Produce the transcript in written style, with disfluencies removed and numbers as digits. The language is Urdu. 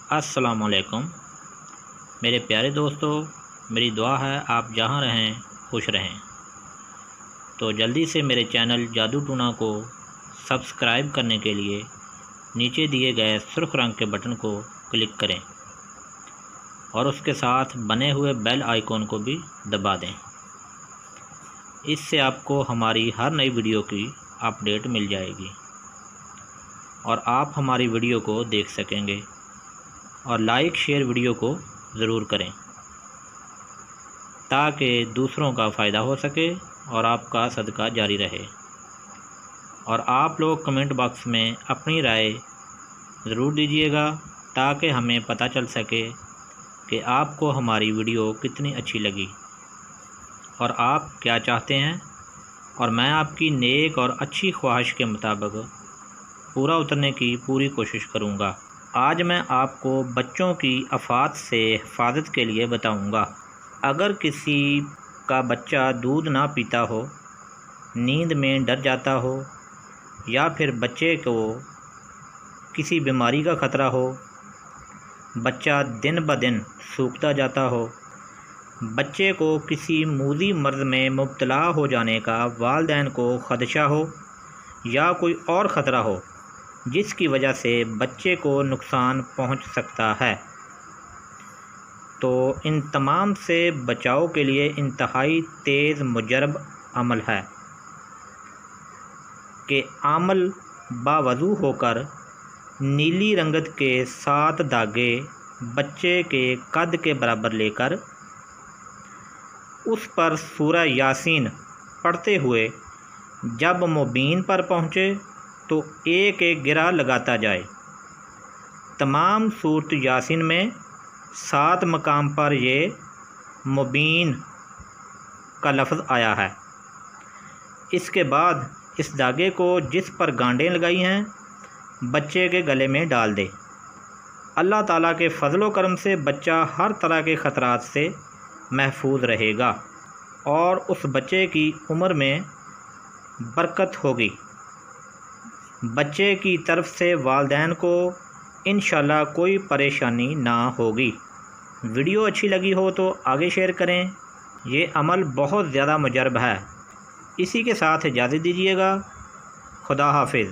السلام علیکم میرے پیارے دوستو، میری دعا ہے آپ جہاں رہیں خوش رہیں۔ تو جلدی سے میرے چینل جادو ٹونا کو سبسکرائب کرنے کے لیے نیچے دیے گئے سرخ رنگ کے بٹن کو کلک کریں اور اس کے ساتھ بنے ہوئے بیل آئیکن کو بھی دبا دیں۔ اس سے آپ کو ہماری ہر نئی ویڈیو کی اپڈیٹ مل جائے گی اور آپ ہماری ویڈیو کو دیکھ سکیں گے، اور لائک شیئر ویڈیو کو ضرور کریں تاکہ دوسروں کا فائدہ ہو سکے اور آپ کا صدقہ جاری رہے۔ اور آپ لوگ کمنٹ باکس میں اپنی رائے ضرور دیجیے گا تاکہ ہمیں پتہ چل سکے کہ آپ کو ہماری ویڈیو کتنی اچھی لگی اور آپ کیا چاہتے ہیں، اور میں آپ کی نیک اور اچھی خواہش کے مطابق پورا اترنے کی پوری کوشش کروں گا۔ آج میں آپ کو بچوں کی آفات سے حفاظت کے لیے بتاؤں گا۔ اگر کسی کا بچہ دودھ نہ پیتا ہو، نیند میں ڈر جاتا ہو، یا پھر بچے کو کسی بیماری کا خطرہ ہو، بچہ دن بدن سوکھتا جاتا ہو، بچے کو کسی موذی مرض میں مبتلا ہو جانے کا والدین کو خدشہ ہو، یا کوئی اور خطرہ ہو جس کی وجہ سے بچے کو نقصان پہنچ سکتا ہے، تو ان تمام سے بچاؤ کے لیے انتہائی تیز مجرب عمل ہے کہ عامل باوضو ہو کر نیلی رنگت کے 7 دھاگے بچے کے قد کے برابر لے کر اس پر سورہ یاسین پڑھتے ہوئے جب مبین پر پہنچے تو ایک ایک گرہ لگاتا جائے۔ تمام سورۃ یاسین میں 7 مقام پر یہ مبین کا لفظ آیا ہے۔ اس کے بعد اس دھاگے کو جس پر گانڈیں لگائی ہیں بچے کے گلے میں ڈال دے۔ اللہ تعالیٰ کے فضل و کرم سے بچہ ہر طرح کے خطرات سے محفوظ رہے گا اور اس بچے کی عمر میں برکت ہوگی۔ بچے کی طرف سے والدین کو انشاءاللہ کوئی پریشانی نہ ہوگی۔ ویڈیو اچھی لگی ہو تو آگے شیئر کریں۔ یہ عمل بہت زیادہ مجرب ہے۔ اسی کے ساتھ اجازت دیجیے گا۔ خدا حافظ۔